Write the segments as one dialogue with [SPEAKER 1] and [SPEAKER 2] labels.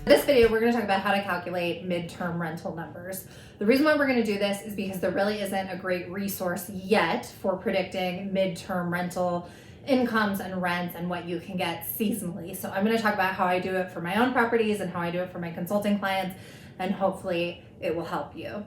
[SPEAKER 1] In this video, we're going to talk about how to calculate midterm rental numbers. The reason why we're going to do this is because there really isn't a great resource yet for predicting midterm rental incomes and rents and what you can get seasonally. So I'm going to talk about how I do it for my own properties and how I do it for my consulting clients, and hopefully it will help you.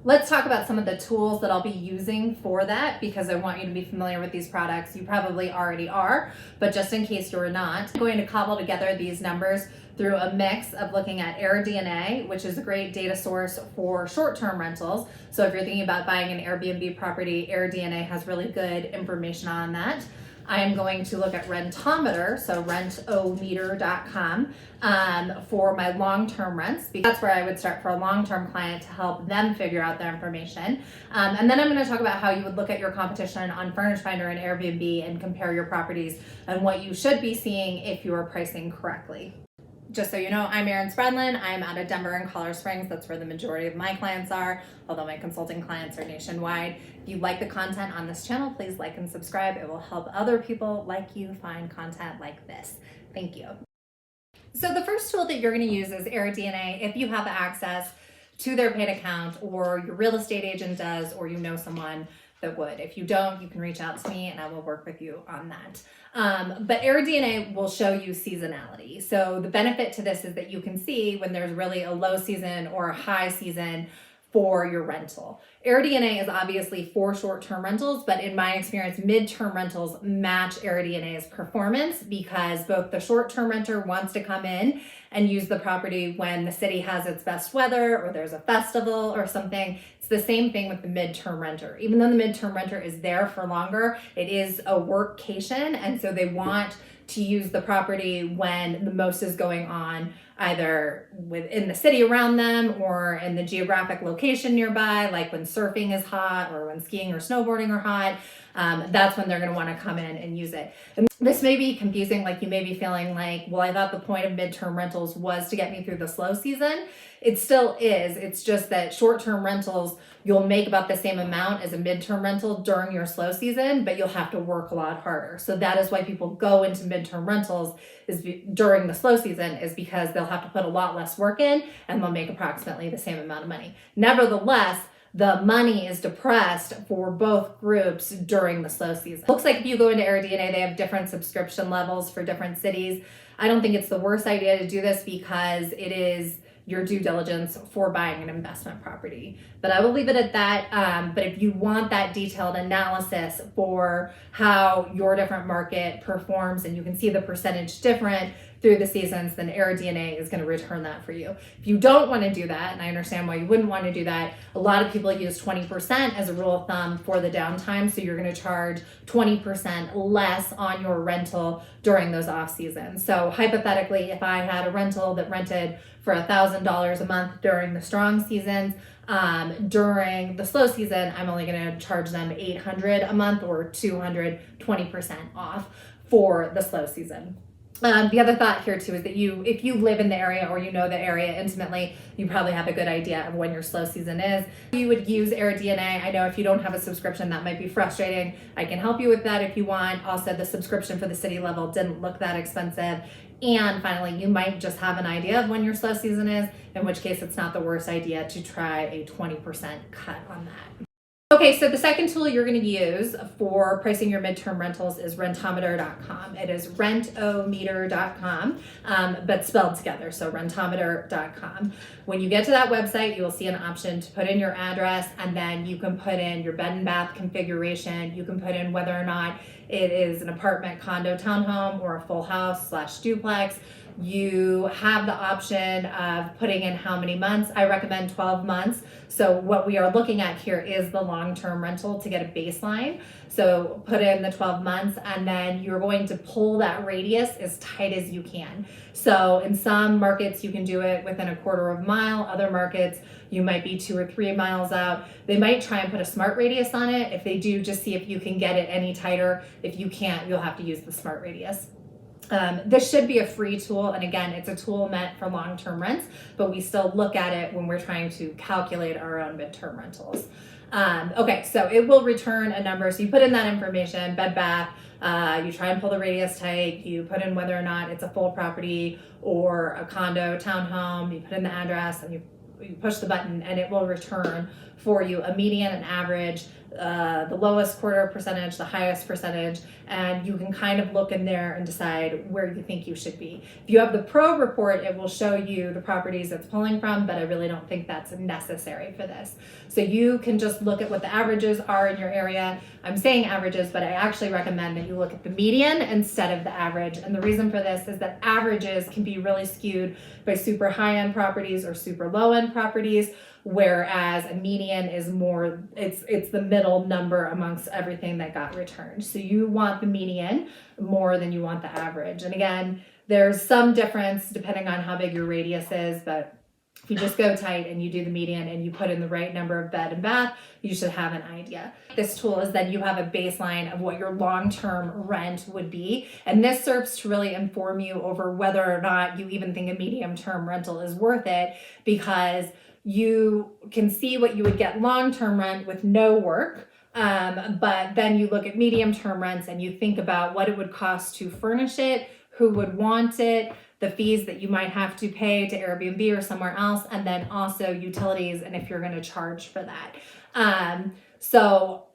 [SPEAKER 1] Let's talk about some of the tools that I'll be using for that, because I want you to be familiar with these products. You probably already are, but just in case you're not, I'm going to cobble together these numbers through a mix of looking at AirDNA, which is a great data source for short-term rentals. So if you're thinking about buying an Airbnb property, AirDNA has really good information on that. I am going to look at Rentometer, so Rentometer.com, for my long-term rents, because that's where I would start for a long-term client to help them figure out their information. And then I'm going to talk about how you would look at your competition on Furnished Finder and Airbnb and compare your properties and what you should be seeing if you are pricing correctly. Just so you know, I'm Erin Spradlin. I'm out of Denver and Colorado Springs. That's where the majority of my clients are, although my consulting clients are nationwide. If you like the content on this channel, please like and subscribe. It will help other people like you find content like this. Thank you. So the first tool that you're going to use is AirDNA if you have access to their paid account, or your real estate agent does, or you know someone that would. If you don't, you can reach out to me and I will work with you on that. But AirDNA will show you seasonality. So the benefit to this is that you can see when there's really a low season or a high season for your rental. AirDNA is obviously for short-term rentals, but in my experience, midterm rentals match AirDNA's performance, because both the short-term renter wants to come in and use the property when the city has its best weather or there's a festival or something. It's the same thing with the midterm renter. Even though the midterm renter is there for longer, it is a workcation, and so they want to use the property when the most is going on, either within the city around them or in the geographic location nearby, like when surfing is hot or when skiing or snowboarding are hot. That's when they're going to want to come in and use it. And this may be confusing, like you may be feeling like, well, I thought the point of midterm rentals was to get me through the slow season. It still is. It's just that short-term rentals, you'll make about the same amount as a midterm rental during your slow season, but you'll have to work a lot harder. So that is why people go into midterm rentals during the slow season, is because they'll have to put a lot less work in and they'll make approximately the same amount of money. Nevertheless, the money is depressed for both groups during the slow season. Looks like if you go into AirDNA, they have different subscription levels for different cities. I don't think it's the worst idea to do this, because it is your due diligence for buying an investment property. But I will leave it at that. But if you want that detailed analysis for how your different market performs and you can see the percentage different through the seasons, then AirDNA is going to return that for you. If you don't want to do that, and I understand why you wouldn't want to do that, a lot of people use 20% as a rule of thumb for the downtime. So you're going to charge 20% less on your rental during those off seasons. So hypothetically, if I had a rental that rented for $1,000 a month during the strong seasons, during the slow season, I'm only going to charge them $800 a month, or 220% off for the slow season. The other thought here too is that if you live in the area or you know the area intimately, you probably have a good idea of when your slow season is. You would use AirDNA. I know if you don't have a subscription, that might be frustrating. I can help you with that if you want. Also, the subscription for the city level didn't look that expensive. And finally, you might just have an idea of when your slow season is, in which case it's not the worst idea to try a 20% cut on that. Okay, so the second tool you're going to use for pricing your midterm rentals is Rentometer.com. It is Rentometer.com, but spelled together, so Rentometer.com. When you get to that website, you will see an option to put in your address, and then you can put in your bed and bath configuration. You can put in whether or not it is an apartment, condo, townhome, or a full house / duplex. You have the option of putting in how many months. I recommend 12 months. So what we are looking at here is the long-term rental to get a baseline. So put in the 12 months, and then you're going to pull that radius as tight as you can. So in some markets, you can do it within a quarter of a mile. Other markets, you might be 2 or 3 miles out. They might try and put a smart radius on it. If they do, just see if you can get it any tighter. If you can't, you'll have to use the smart radius. This should be a free tool, and again, it's a tool meant for long-term rents, but we still look at it when we're trying to calculate our own midterm rentals. Okay, so it will return a number. So you put in that information, bed bath, you try and pull the radius tight, you put in whether or not it's a full property or a condo, townhome, you put in the address and you push the button and it will return for you a median, an average, the lowest quarter percentage, the highest percentage, and you can kind of look in there and decide where you think you should be. If you have the probe report, it will show you the properties it's pulling from, but I really don't think that's necessary for this. So you can just look at what the averages are in your area. I'm saying averages, but I actually recommend that you look at the median instead of the average. And the reason for this is that averages can be really skewed by super high-end properties or super low-end properties, whereas a median is more, it's the middle number amongst everything that got returned. So you want the median more than you want the average. And again, there's some difference depending on how big your radius is, but if you just go tight and you do the median and you put in the right number of bed and bath, you should have an idea. This tool is then you have a baseline of what your long-term rent would be. And this serves to really inform you over whether or not you even think a medium-term rental is worth it, because you can see what you would get long-term rent with no work. But then you look at medium-term rents and you think about what it would cost to furnish it, who would want it, the fees that you might have to pay to Airbnb or somewhere else, and then also utilities and if you're going to charge for that. So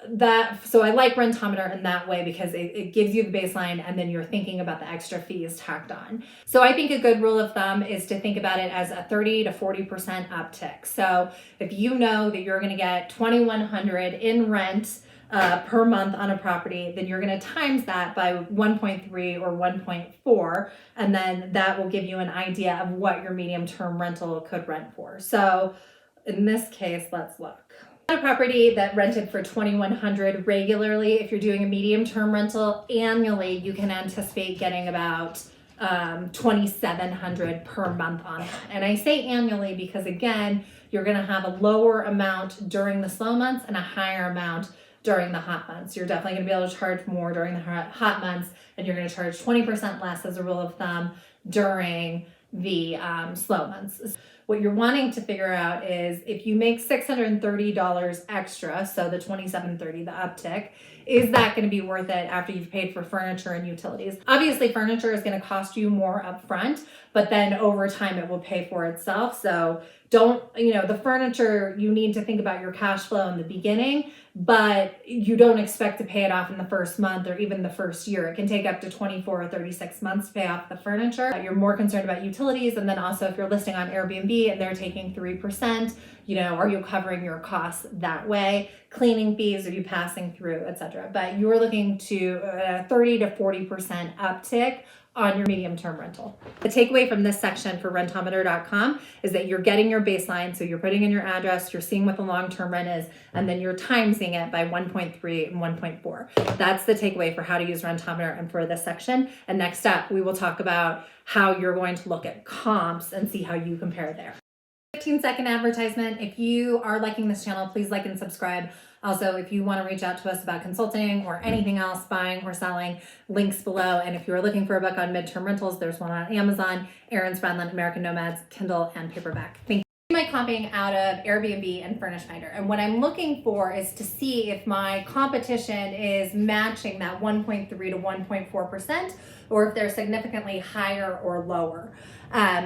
[SPEAKER 1] I like Rentometer in that way because it gives you the baseline and then you're thinking about the extra fees tacked on. So I think a good rule of thumb is to think about it as a 30 to 40% uptick. So if you know that you're going to get $2,100 in rent per month on a property, then you're going to times that by 1.3 or 1.4, and then that will give you an idea of what your medium-term rental could rent for. So in this case, let's look. A property that rented for $2,100 regularly, if you're doing a medium-term rental annually, you can anticipate getting about $2,700 per month on that. And I say annually because again, you're going to have a lower amount during the slow months and a higher amount during the hot months. You're definitely going to be able to charge more during the hot months, and you're going to charge 20% less as a rule of thumb during the slow months. What you're wanting to figure out is if you make $630 extra, so the $2,730, the uptick, is that going to be worth it after you've paid for furniture and utilities? Obviously, furniture is going to cost you more upfront, but then over time it will pay for itself. So don't, the furniture, you need to think about your cash flow in the beginning, but you don't expect to pay it off in the first month or even the first year. It can take up to 24 or 36 months to pay off the furniture. You're more concerned about utilities, and then also if you're listing on Airbnb and they're taking 3%, are you covering your costs that way? Cleaning fees, are you passing through, etc. But you're looking to 30 to 40% uptick on your medium-term rental. The takeaway from this section for rentometer.com is that you're getting your baseline, so you're putting in your address, you're seeing what the long-term rent is, and then you're timesing it by 1.3 and 1.4. That's the takeaway for how to use Rentometer and for this section. And next up, we will talk about how you're going to look at comps and see how you compare there. 15-second advertisement. If you are liking this channel, please like and subscribe. Also, if you want to reach out to us about consulting or anything else, buying or selling, links below. And if you are looking for a book on midterm rentals, there's one on Amazon, Erin, Spradlin, American Nomads, Kindle, and paperback. Thank you. My comping out of Airbnb and Furnished Finder. And what I'm looking for is to see if my competition is matching that 1.3 to 1.4%, or if they're significantly higher or lower.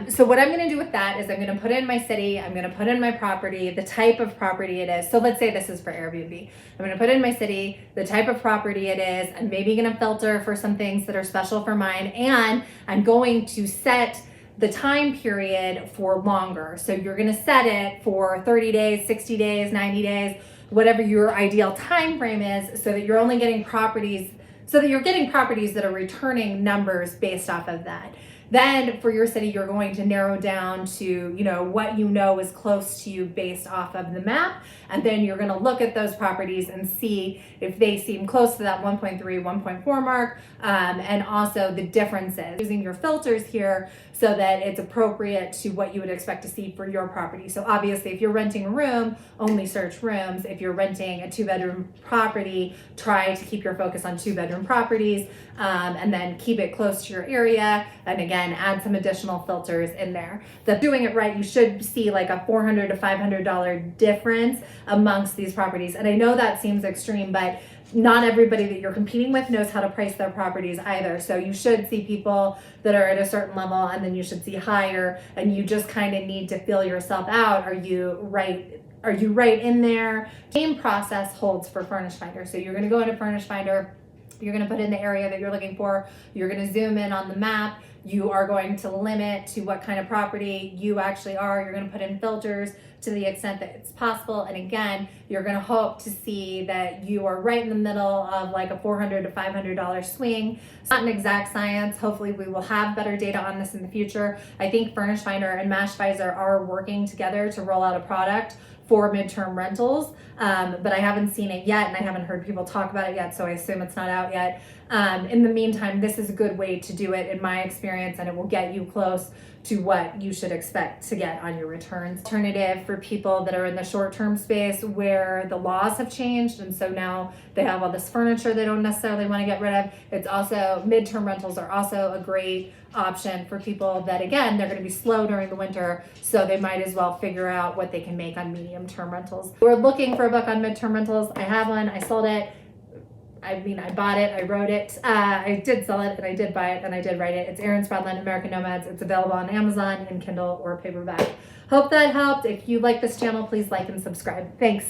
[SPEAKER 1] So what I'm going to do with that is I'm going to put in my city, I'm going to put in my property, the type of property it is. So let's say this is for Airbnb. I'm going to put in my city, the type of property it is. I'm maybe going to filter for some things that are special for mine, and I'm going to set the time period for longer. So you're going to set it for 30 days, 60 days, 90 days, whatever your ideal time frame is, so that you're only getting properties, that are returning numbers based off of that. Then for your city, you're going to narrow down to, what is close to you based off of the map. And then you're going to look at those properties and see if they seem close to that 1.3, 1.4 mark, and also the differences. Using your filters here so that it's appropriate to what you would expect to see for your property. So obviously, if you're renting a room, only search rooms. If you're renting a 2-bedroom property, try to keep your focus on 2-bedroom properties, and then keep it close to your area. And again, again, add some additional filters in there. Doing it right, you should see like a $400 to $500 difference amongst these properties. And I know that seems extreme, but not everybody that you're competing with knows how to price their properties either. So you should see people that are at a certain level, and then you should see higher, and you just kind of need to feel yourself out. Are you right in there? Same process holds for Furnished Finder. So you're going to go into Furnished Finder, you're going to put in the area that you're looking for, you're going to zoom in on the map, you are going to limit to what kind of property you actually are, you're going to put in filters to the extent that it's possible, and again, you're going to hope to see that you are right in the middle of like a $400 to $500 swing. It's not an exact science. Hopefully we will have better data on this in the future. I think Furnished Finder and Mashvisor are working together to roll out a product for midterm rentals, but I haven't seen it yet, and I haven't heard people talk about it yet, so I assume it's not out yet. In the meantime, this is a good way to do it in my experience, and it will get you close to what you should expect to get on your returns. Alternative for people that are in the short-term space where the laws have changed, and so now they have all this furniture they don't necessarily want to get rid of. It's also, midterm rentals are also a great option for people that, again, they're going to be slow during the winter, so they might as well figure out what they can make on medium-term rentals. We're looking for a book on midterm rentals. I have one. I sold it. I bought it, I wrote it, I did sell it, and I did buy it, and I did write it. It's Erin Spradlin, American Nomads. It's available on Amazon in Kindle or paperback. Hope that helped. If you like this channel, please like and subscribe. Thanks.